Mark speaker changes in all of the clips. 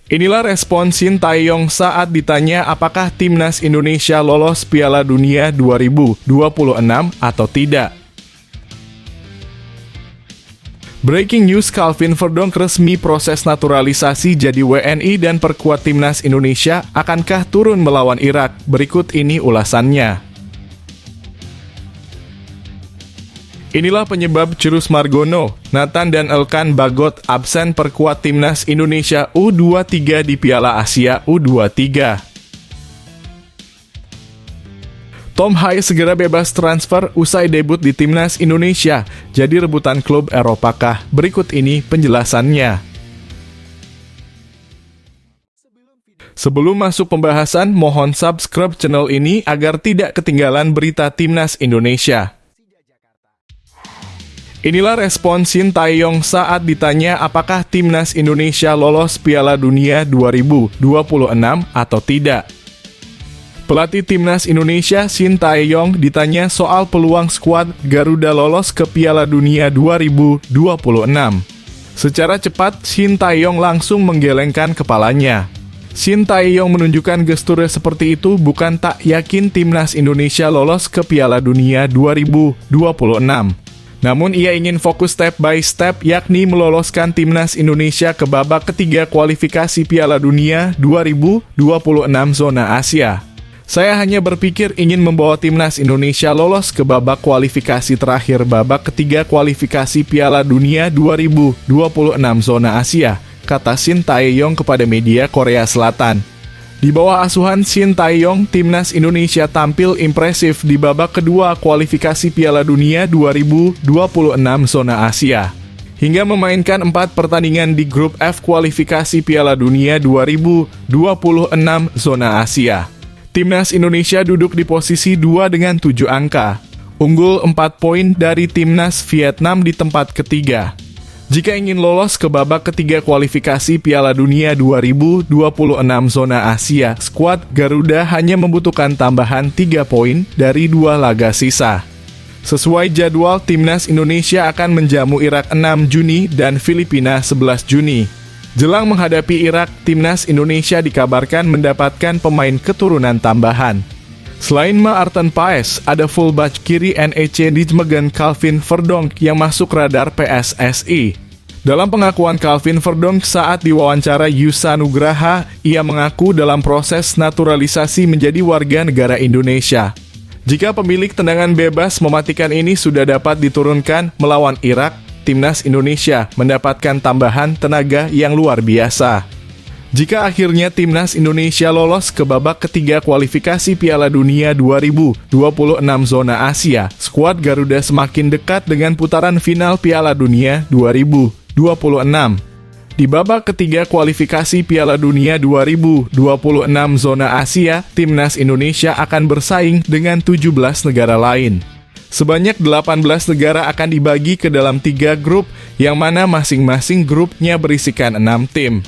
Speaker 1: Inilah respon Shin Tae-yong saat ditanya apakah timnas Indonesia lolos Piala Dunia 2026 atau tidak. Breaking news, Calvin Verdonk resmi proses naturalisasi jadi WNI dan perkuat timnas Indonesia, akankah turun melawan Irak? Berikut ini ulasannya. Inilah penyebab Cirus Margono, Nathan dan Elkan Bagot absen perkuat timnas Indonesia U23 di Piala Asia U23. Tom Hai segera bebas transfer usai debut di timnas Indonesia, jadi rebutan klub Eropa kah? Berikut ini penjelasannya. Sebelum masuk pembahasan, mohon subscribe channel ini agar tidak ketinggalan berita timnas Indonesia. Inilah respon Shin Tae-yong saat ditanya apakah timnas Indonesia lolos Piala Dunia 2026 atau tidak. Pelatih timnas Indonesia Shin Tae-yong ditanya soal peluang skuad Garuda lolos ke Piala Dunia 2026. Secara cepat, Shin Tae-yong langsung menggelengkan kepalanya. Shin Tae-yong menunjukkan gesturnya seperti itu bukan tak yakin timnas Indonesia lolos ke Piala Dunia 2026. Namun ia ingin fokus step by step, yakni meloloskan timnas Indonesia ke babak ketiga kualifikasi Piala Dunia 2026 zona Asia. Saya hanya berpikir ingin membawa timnas Indonesia lolos ke babak kualifikasi terakhir babak ketiga kualifikasi Piala Dunia 2026 zona Asia, kata Shin Tae-yong kepada media Korea Selatan. Di bawah asuhan Shin Tae-yong, timnas Indonesia tampil impresif di babak kedua kualifikasi Piala Dunia 2026 zona Asia. Hingga memainkan 4 pertandingan di grup F kualifikasi Piala Dunia 2026 zona Asia. Timnas Indonesia duduk di posisi 2 dengan 7 angka. Unggul 4 poin dari timnas Vietnam di tempat ketiga. Jika ingin lolos ke babak ketiga kualifikasi Piala Dunia 2026 zona Asia, skuad Garuda hanya membutuhkan tambahan 3 poin dari 2 laga sisa. Sesuai jadwal, timnas Indonesia akan menjamu Irak 6 Juni dan Filipina 11 Juni. Jelang menghadapi Irak, timnas Indonesia dikabarkan mendapatkan pemain keturunan tambahan. Selain Maarten Paes, ada fullback kiri NEC Nijmegen Calvin Verdonk yang masuk radar PSSI. Dalam pengakuan Calvin Verdonk saat diwawancara Yusa Nugraha, ia mengaku dalam proses naturalisasi menjadi warga negara Indonesia. Jika pemilik tendangan bebas mematikan ini sudah dapat diturunkan melawan Irak, timnas Indonesia mendapatkan tambahan tenaga yang luar biasa. Jika akhirnya timnas Indonesia lolos ke babak ketiga kualifikasi Piala Dunia 2026 zona Asia, skuad Garuda semakin dekat dengan putaran final Piala Dunia 2026. Di babak ketiga kualifikasi Piala Dunia 2026 zona Asia, timnas Indonesia akan bersaing dengan 17 negara lain. Sebanyak 18 negara akan dibagi ke dalam 3 grup, yang mana masing-masing grupnya berisikan 6 tim.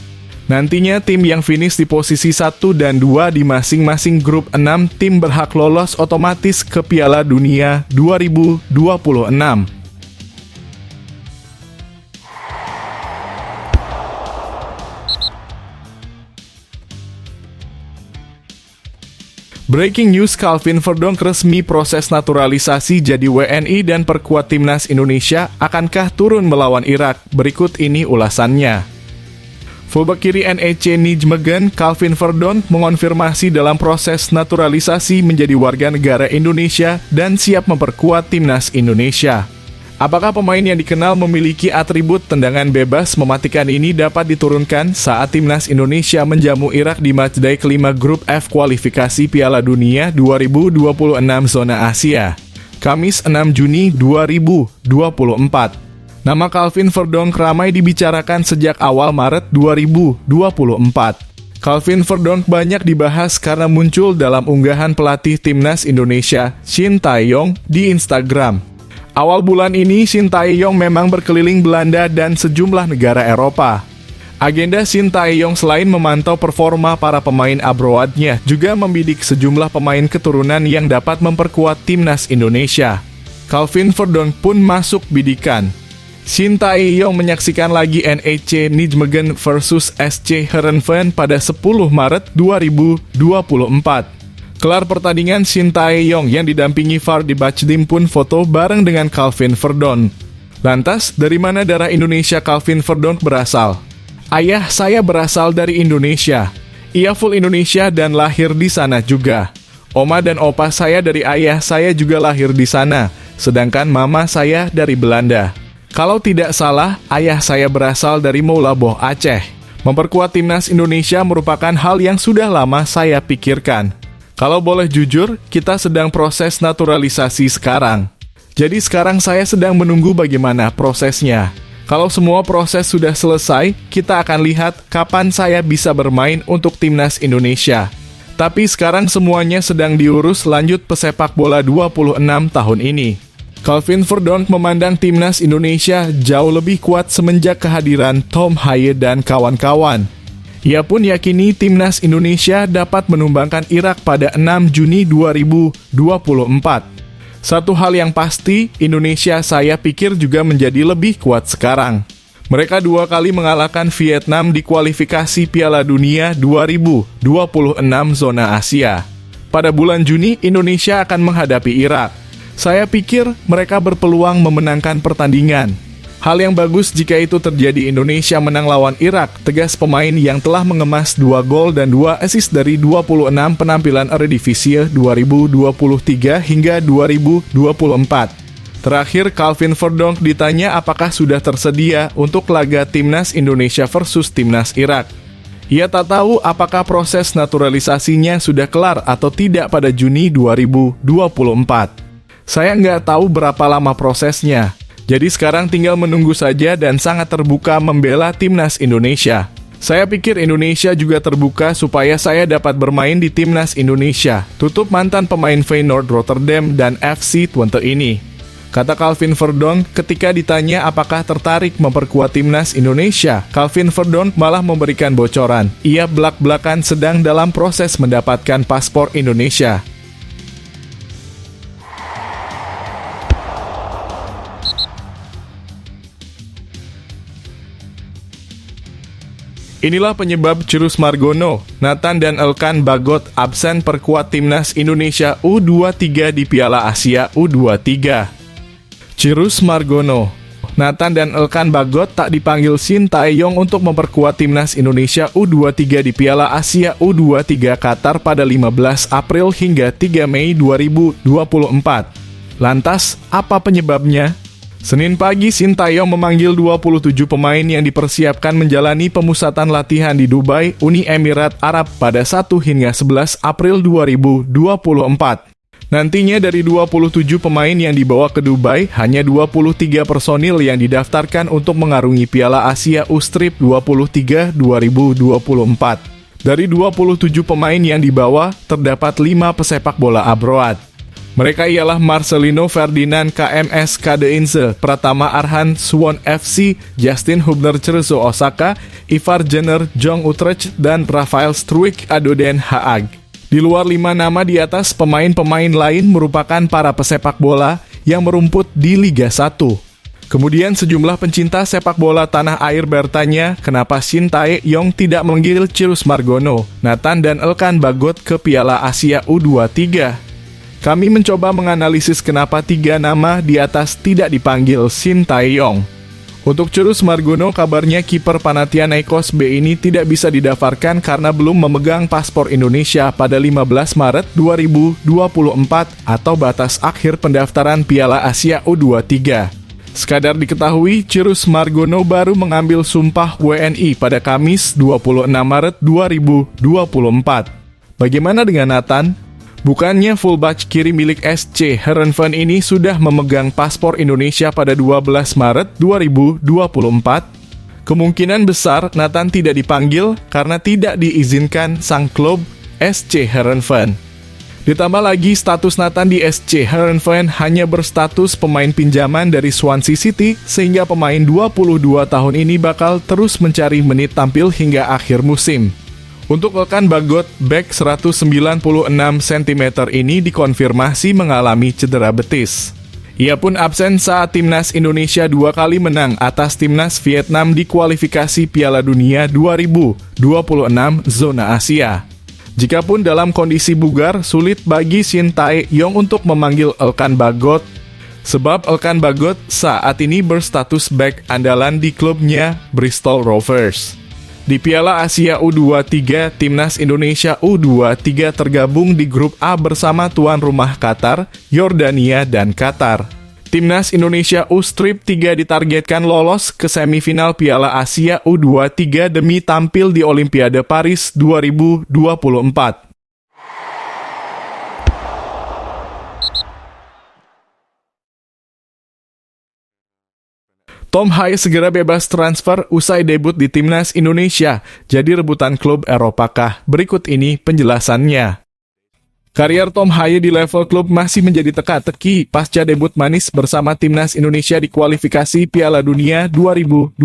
Speaker 1: Nantinya tim yang finish di posisi 1 dan 2 di masing-masing grup 6 tim berhak lolos otomatis ke Piala Dunia 2026. Breaking news, Calvin Verdonk resmi proses naturalisasi jadi WNI dan perkuat timnas Indonesia, akankah turun melawan Irak? Berikut ini ulasannya. Fullback kiri NEC Nijmegen Calvin Verdonk mengonfirmasi dalam proses naturalisasi menjadi warga negara Indonesia dan siap memperkuat timnas Indonesia. Apakah pemain yang dikenal memiliki atribut tendangan bebas mematikan ini dapat diturunkan saat timnas Indonesia menjamu Irak di matchday kelima grup F kualifikasi Piala Dunia 2026 zona Asia, Kamis 6 Juni 2024. Nama Calvin Verdonk ramai dibicarakan sejak awal Maret 2024. Calvin Verdonk banyak dibahas karena muncul dalam unggahan pelatih timnas Indonesia, Shin Tae-yong, di Instagram. Awal bulan ini, Shin Tae-yong memang berkeliling Belanda dan sejumlah negara Eropa. Agenda Shin Tae-yong selain memantau performa para pemain abroadnya, juga membidik sejumlah pemain keturunan yang dapat memperkuat timnas Indonesia. Calvin Verdonk pun masuk bidikan. Shin Tae-yong menyaksikan lagi NEC Nijmegen versus SC Heerenveen pada 10 Maret 2024. Kelar pertandingan, Shin Tae-yong yang didampingi Vardy Bachdim pun foto bareng dengan Calvin Verdonk. Lantas, dari mana darah Indonesia Calvin Verdonk berasal? Ayah saya berasal dari Indonesia. Ia full Indonesia dan lahir di sana juga. Oma dan opa saya dari ayah saya juga lahir di sana, sedangkan mama saya dari Belanda. Kalau tidak salah, ayah saya berasal dari Moulaboh, Aceh. Memperkuat timnas Indonesia merupakan hal yang sudah lama saya pikirkan. Kalau boleh jujur, kita sedang proses naturalisasi sekarang. Jadi sekarang saya sedang menunggu bagaimana prosesnya. Kalau semua proses sudah selesai, kita akan lihat kapan saya bisa bermain untuk timnas Indonesia. Tapi sekarang semuanya sedang diurus lanjut pesepak bola 26 tahun ini. Calvin Verdonk memandang timnas Indonesia jauh lebih kuat semenjak kehadiran Tom Haye dan kawan-kawan. Ia pun yakini timnas Indonesia dapat menumbangkan Irak pada 6 Juni 2024. Satu hal yang pasti, Indonesia saya pikir juga menjadi lebih kuat sekarang. Mereka 2 kali mengalahkan Vietnam di kualifikasi Piala Dunia 2026 zona Asia. Pada bulan Juni, Indonesia akan menghadapi Irak. Saya pikir mereka berpeluang memenangkan pertandingan. Hal yang bagus jika itu terjadi. Indonesia menang lawan Irak, tegas pemain yang telah mengemas 2 gol dan 2 assist dari 26 penampilan Eredivisie 2023 hingga 2024. Terakhir, Calvin Verdonk ditanya apakah sudah tersedia untuk laga timnas Indonesia versus timnas Irak. Ia tak tahu apakah proses naturalisasinya sudah kelar atau tidak pada Juni 2024. Saya nggak tahu berapa lama prosesnya. Jadi sekarang tinggal menunggu saja dan sangat terbuka membela timnas Indonesia. Saya pikir Indonesia juga terbuka supaya saya dapat bermain di timnas Indonesia, tutup mantan pemain Feyenoord Rotterdam dan FC Twente ini. Kata Calvin Verdonk ketika ditanya apakah tertarik memperkuat timnas Indonesia, Calvin Verdonk malah memberikan bocoran. Ia belak-belakan sedang dalam proses mendapatkan paspor Indonesia. Inilah penyebab Cyrus Margono, Nathan dan Elkan Bagot absen perkuat timnas Indonesia U23 di Piala Asia U23. Cyrus Margono, Nathan dan Elkan Bagot tak dipanggil Shin Tae-yong untuk memperkuat timnas Indonesia U23 di Piala Asia U23 Qatar pada 15 April hingga 3 Mei 2024. Lantas, apa penyebabnya? Senin pagi, Shin Tae-yong memanggil 27 pemain yang dipersiapkan menjalani pemusatan latihan di Dubai, Uni Emirat Arab pada 1 hingga 11 April 2024. Nantinya dari 27 pemain yang dibawa ke Dubai, hanya 23 personil yang didaftarkan untuk mengarungi Piala Asia U-Strip 23 2024. Dari 27 pemain yang dibawa, terdapat 5 pesepak bola abroad. Mereka ialah Marcelino Ferdinand KMS Kadeinze, Pratama Arhan Suwon FC, Justin Hubner Cerezo Osaka, Ivar Jenner Jong Utrecht, dan Rafael Struijk Adoden Haag. Di luar 5 nama di atas, pemain-pemain lain merupakan para pesepak bola yang merumput di Liga 1. Kemudian sejumlah pencinta sepak bola tanah air bertanya kenapa Shin Tae-yong tidak memanggil Cyrus Margono, Nathan dan Elkan Bagot ke Piala Asia U23. Kami mencoba menganalisis kenapa 3 nama di atas tidak dipanggil Shin Tae-yong. Untuk Cyrus Margono, kabarnya kiper Panathinaikos B ini tidak bisa didaftarkan karena belum memegang paspor Indonesia pada 15 Maret 2024 atau batas akhir pendaftaran Piala Asia U23. Sekadar diketahui, Cyrus Margono baru mengambil sumpah WNI pada Kamis 26 Maret 2024. Bagaimana dengan Nathan? Bukannya fullback kiri milik SC Heerenveen ini sudah memegang paspor Indonesia pada 12 Maret 2024? Kemungkinan besar Nathan tidak dipanggil karena tidak diizinkan sang klub SC Heerenveen. Ditambah lagi status Nathan di SC Heerenveen hanya berstatus pemain pinjaman dari Swansea City, sehingga pemain 22 tahun ini bakal terus mencari menit tampil hingga akhir musim. Untuk Elkan Bagot, bek 196 cm ini dikonfirmasi mengalami cedera betis. Ia pun absen saat timnas Indonesia 2 kali menang atas timnas Vietnam di kualifikasi Piala Dunia 2026 zona Asia. Jikapun dalam kondisi bugar, sulit bagi Shin Tae-yong untuk memanggil Elkan Bagot, sebab Elkan Bagot saat ini berstatus bek andalan di klubnya Bristol Rovers. Di Piala Asia U23, timnas Indonesia U23 tergabung di grup A bersama tuan rumah Qatar, Yordania, dan Qatar. Timnas Indonesia U-Strip 3 ditargetkan lolos ke semifinal Piala Asia U23 demi tampil di Olimpiade Paris 2024. Tom Haye segera bebas transfer usai debut di timnas Indonesia, jadi rebutan klub Eropakah? Berikut ini penjelasannya. Karier Tom Haye di level klub masih menjadi teka-teki pasca debut manis bersama timnas Indonesia di kualifikasi Piala Dunia 2026.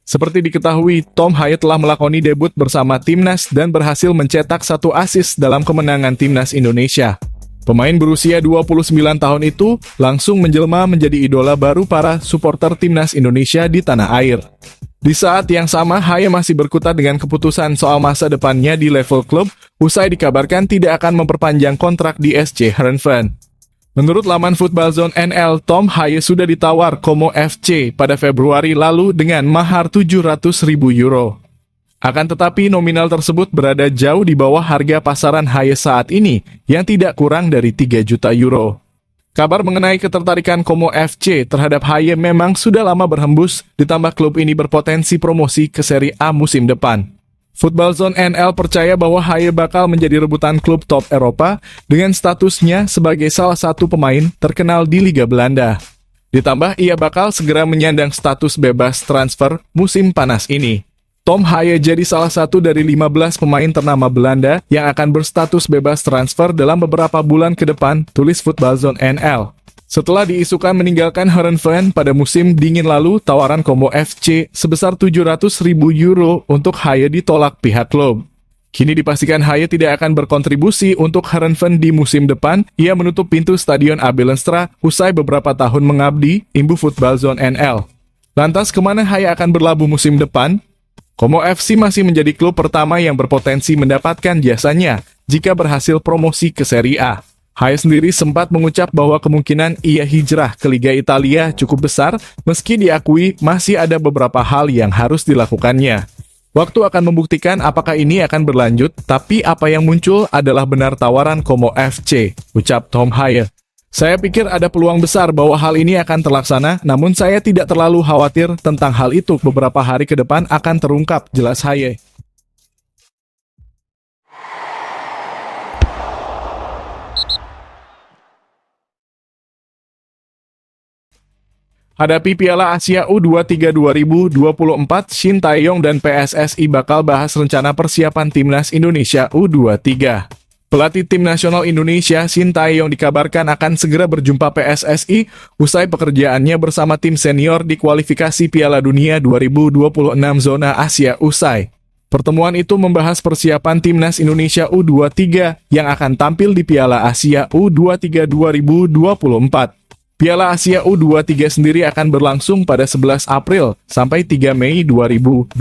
Speaker 1: Seperti diketahui, Tom Haye telah melakoni debut bersama timnas dan berhasil mencetak 1 assist dalam kemenangan timnas Indonesia. Pemain berusia 29 tahun itu langsung menjelma menjadi idola baru para supporter timnas Indonesia di tanah air. Di saat yang sama, Haye masih berkutat dengan keputusan soal masa depannya di level klub, usai dikabarkan tidak akan memperpanjang kontrak di SC Heerenveen. Menurut laman Football Zone NL, Tom Haye sudah ditawar Como FC pada Februari lalu dengan mahar 700.000 euro. Akan tetapi nominal tersebut berada jauh di bawah harga pasaran Haye saat ini, yang tidak kurang dari 3 juta euro. Kabar mengenai ketertarikan Como FC terhadap Haye memang sudah lama berhembus, ditambah klub ini berpotensi promosi ke Serie A musim depan. Football Zone NL percaya bahwa Haye bakal menjadi rebutan klub top Eropa dengan statusnya sebagai salah satu pemain terkenal di Liga Belanda. Ditambah ia bakal segera menyandang status bebas transfer musim panas ini. Tom Haye jadi salah satu dari 15 pemain ternama Belanda yang akan berstatus bebas transfer dalam beberapa bulan ke depan, tulis Football Zone NL. Setelah diisukan meninggalkan Heerenveen pada musim dingin lalu, tawaran Como FC sebesar 700.000 euro untuk Haye ditolak pihak klub. Kini dipastikan Haye tidak akan berkontribusi untuk Heerenveen di musim depan. Ia menutup pintu Stadion Abel Enstra usai beberapa tahun mengabdi, imbu Football Zone NL. Lantas kemana Haye akan berlabuh musim depan? Como FC masih menjadi klub pertama yang berpotensi mendapatkan jasanya jika berhasil promosi ke Serie A. Haye sendiri sempat mengucap bahwa kemungkinan ia hijrah ke Liga Italia cukup besar, meski diakui masih ada beberapa hal yang harus dilakukannya. Waktu akan membuktikan apakah ini akan berlanjut, tapi apa yang muncul adalah benar tawaran Como FC, ucap Tom Haye. Saya pikir ada peluang besar bahwa hal ini akan terlaksana, namun saya tidak terlalu khawatir tentang hal itu. Beberapa hari ke depan akan terungkap, jelas Haye. Hadapi Piala Asia U23 2024, Shin Tae-yong dan PSSI bakal bahas rencana persiapan timnas Indonesia U23. Pelatih tim nasional Indonesia, Shin Tae-yong dikabarkan akan segera berjumpa PSSI usai pekerjaannya bersama tim senior di kualifikasi Piala Dunia 2026 zona Asia usai. Pertemuan itu membahas persiapan timnas Indonesia U23 yang akan tampil di Piala Asia U23 2024. Piala Asia U23 sendiri akan berlangsung pada 11 April sampai 3 Mei 2024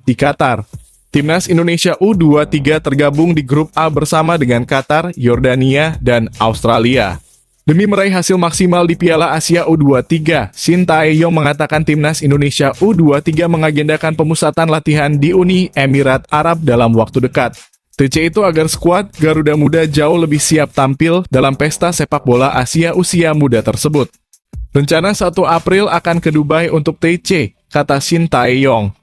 Speaker 1: di Qatar. Timnas Indonesia U23 tergabung di grup A bersama dengan Qatar, Yordania, dan Australia. Demi meraih hasil maksimal di Piala Asia U23, Shin Tae-yong mengatakan timnas Indonesia U23 mengagendakan pemusatan latihan di Uni Emirat Arab dalam waktu dekat. TC itu agar skuad Garuda Muda jauh lebih siap tampil dalam pesta sepak bola Asia usia muda tersebut. Rencana 1 April akan ke Dubai untuk TC, kata Shin Tae-yong.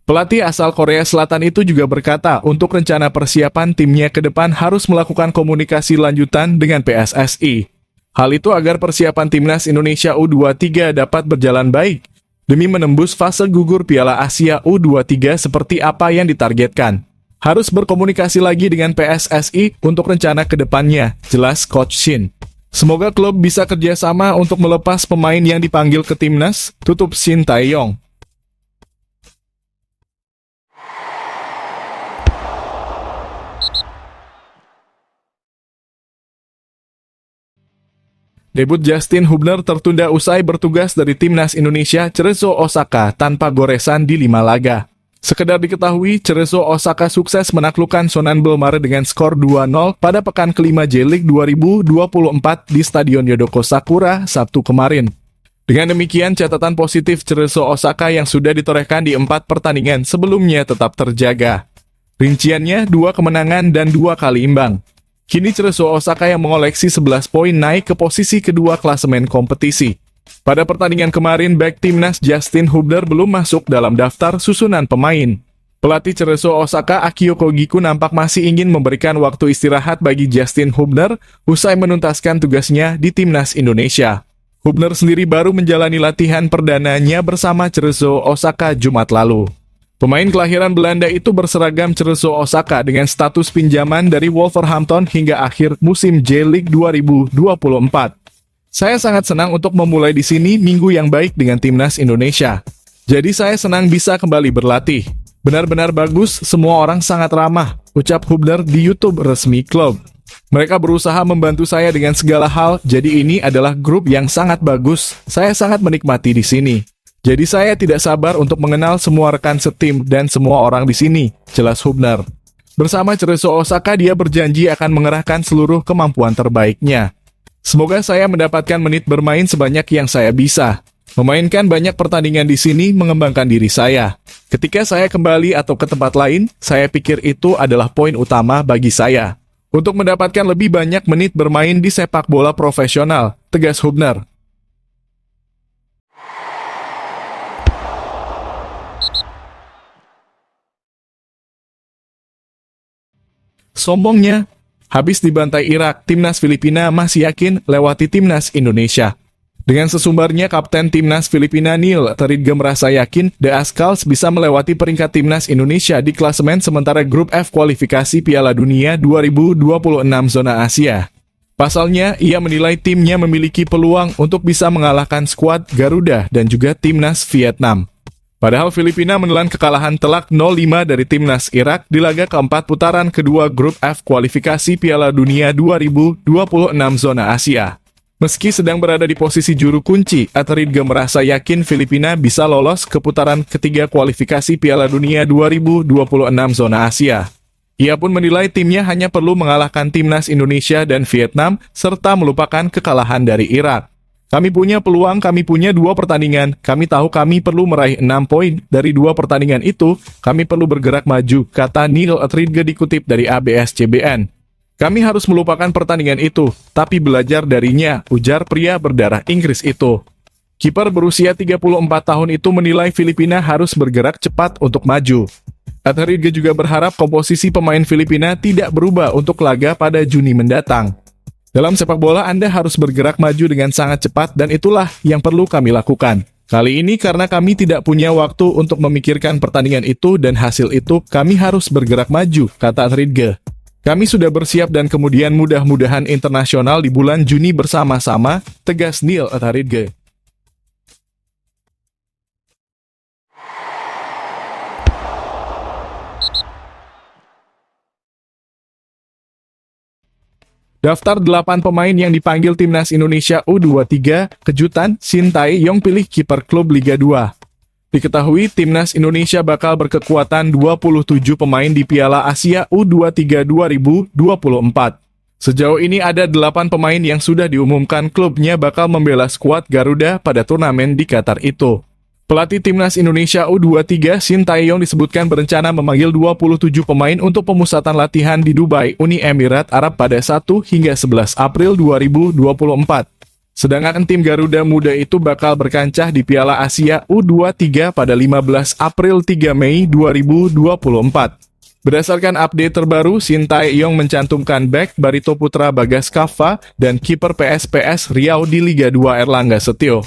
Speaker 1: Pelatih asal Korea Selatan itu juga berkata untuk rencana persiapan timnya ke depan harus melakukan komunikasi lanjutan dengan PSSI. Hal itu agar persiapan timnas Indonesia U23 dapat berjalan baik, demi menembus fase gugur Piala Asia U23 seperti apa yang ditargetkan. Harus berkomunikasi lagi dengan PSSI untuk rencana ke depannya, jelas Coach Shin. Semoga klub bisa kerjasama untuk melepas pemain yang dipanggil ke timnas, tutup Shin Tae-yong. Debut Justin Hubner tertunda usai bertugas dari Timnas Indonesia Cerezo Osaka tanpa goresan di 5 laga. Sekedar diketahui, Cerezo Osaka sukses menaklukkan Sonanbel Mare dengan skor 2-0 pada pekan kelima J-League 2024 di Stadion Yodoko Sakura, Sabtu kemarin. Dengan demikian, catatan positif Cerezo Osaka yang sudah ditorehkan di 4 pertandingan sebelumnya tetap terjaga. Rinciannya 2 kemenangan dan 2 kali imbang. Kini Cerezo Osaka yang mengoleksi 11 poin naik ke posisi kedua klasemen kompetisi. Pada pertandingan kemarin, bek Timnas Justin Hubner belum masuk dalam daftar susunan pemain. Pelatih Cerezo Osaka Akio Kogiku nampak masih ingin memberikan waktu istirahat bagi Justin Hubner usai menuntaskan tugasnya di Timnas Indonesia. Hubner sendiri baru menjalani latihan perdananya bersama Cerezo Osaka Jumat lalu. Pemain kelahiran Belanda itu berseragam Cerezo Osaka dengan status pinjaman dari Wolverhampton hingga akhir musim J-League 2024. Saya sangat senang untuk memulai di sini minggu yang baik dengan Timnas Indonesia. Jadi saya senang bisa kembali berlatih. Benar-benar bagus, semua orang sangat ramah, ucap Hubner di YouTube resmi klub. Mereka berusaha membantu saya dengan segala hal, jadi ini adalah grup yang sangat bagus. Saya sangat menikmati di sini. Jadi saya tidak sabar untuk mengenal semua rekan setim dan semua orang di sini, jelas Hubner. Bersama Cerezo Osaka, dia berjanji akan mengerahkan seluruh kemampuan terbaiknya. Semoga saya mendapatkan menit bermain sebanyak yang saya bisa. Memainkan banyak pertandingan di sini mengembangkan diri saya. Ketika saya kembali atau ke tempat lain, saya pikir itu adalah poin utama bagi saya. Untuk mendapatkan lebih banyak menit bermain di sepak bola profesional, tegas Hubner. Sombongnya, habis dibantai Irak, Timnas Filipina masih yakin lewati Timnas Indonesia. Dengan sesumbarnya, Kapten Timnas Filipina Neil Teridge merasa yakin The Ascals bisa melewati peringkat Timnas Indonesia di klasemen sementara Grup F kualifikasi Piala Dunia 2026 zona Asia. Pasalnya, ia menilai timnya memiliki peluang untuk bisa mengalahkan skuad Garuda dan juga Timnas Vietnam. Padahal Filipina menelan kekalahan telak 0-5 dari Timnas Irak di laga keempat putaran kedua Grup F kualifikasi Piala Dunia 2026 zona Asia. Meski sedang berada di posisi juru kunci, Teridge merasa yakin Filipina bisa lolos ke putaran ketiga kualifikasi Piala Dunia 2026 zona Asia. Ia pun menilai timnya hanya perlu mengalahkan Timnas Indonesia dan Vietnam serta melupakan kekalahan dari Irak. Kami punya peluang, kami punya 2 pertandingan, kami tahu kami perlu meraih 6 poin. Dari 2 pertandingan itu, kami perlu bergerak maju, kata Neil Teridge dikutip dari ABS-CBN. Kami harus melupakan pertandingan itu, tapi belajar darinya, ujar pria berdarah Inggris itu. Kiper berusia 34 tahun itu menilai Filipina harus bergerak cepat untuk maju. Teridge juga berharap komposisi pemain Filipina tidak berubah untuk laga pada Juni mendatang. Dalam sepak bola, Anda harus bergerak maju dengan sangat cepat dan itulah yang perlu kami lakukan. Kali ini karena kami tidak punya waktu untuk memikirkan pertandingan itu dan hasil itu, kami harus bergerak maju, kata Teridge. Kami sudah bersiap dan kemudian mudah-mudahan internasional di bulan Juni bersama-sama, tegas Neil Teridge. Daftar 8 pemain yang dipanggil Timnas Indonesia U23, kejutan, Shin Tae-yong pilih kiper klub Liga 2. Diketahui Timnas Indonesia bakal berkekuatan 27 pemain di Piala Asia U23 2024. Sejauh ini ada 8 pemain yang sudah diumumkan klubnya bakal membela skuad Garuda pada turnamen di Qatar itu. Pelatih Timnas Indonesia U23 Shin Tae-yong disebutkan berencana memanggil 27 pemain untuk pemusatan latihan di Dubai, Uni Emirat Arab pada 1 hingga 11 April 2024. Sedangkan tim Garuda Muda itu bakal berkancah di Piala Asia U23 pada 15 April 3 Mei 2024. Berdasarkan update terbaru, Shin Tae-yong mencantumkan bek Barito Putra Bagas Kava dan kiper PSPS Riau di Liga 2 Erlangga Setio.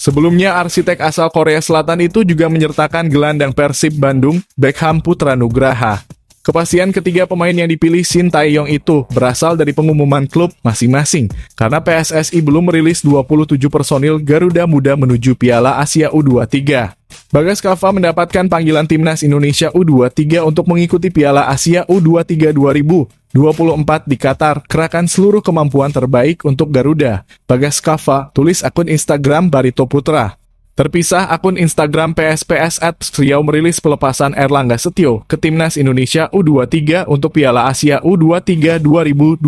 Speaker 1: Sebelumnya, arsitek asal Korea Selatan itu juga menyertakan gelandang Persib Bandung, Beckham Putra Nugraha. Kepastian ketiga pemain yang dipilih Shin Tae-yong itu berasal dari pengumuman klub masing-masing, karena PSSI belum merilis 27 personil Garuda Muda menuju Piala Asia U23. Bagas Kava mendapatkan panggilan timnas Indonesia U23 untuk mengikuti Piala Asia U23 2024 di Qatar, kerahkan seluruh kemampuan terbaik untuk Garuda. Bagas Kava, tulis akun Instagram Barito Putra. Terpisah, akun Instagram PSPS @Riau merilis pelepasan Erlangga Setio ke timnas Indonesia U23 untuk Piala Asia U23 2024.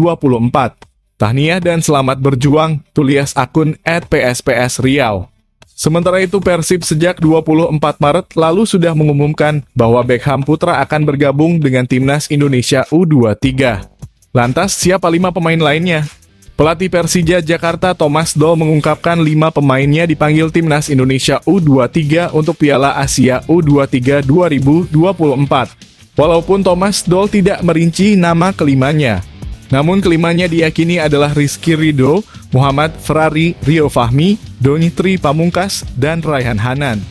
Speaker 1: Tahniah dan selamat berjuang, tulis akun @PSPS Riau. Sementara itu, Persib sejak 24 Maret lalu sudah mengumumkan bahwa Beckham Putra akan bergabung dengan timnas Indonesia U23. Lantas, siapa 5 pemain lainnya? Pelatih Persija Jakarta Thomas Doll mengungkapkan 5 pemainnya dipanggil timnas Indonesia U23 untuk Piala Asia U23 2024. Walaupun Thomas Doll tidak merinci nama kelimanya, namun kelimanya diyakini adalah Rizky Ridho, Muhammad Ferrari, Rio Fahmi, Doni Tri Pamungkas, dan Raihan Hanan.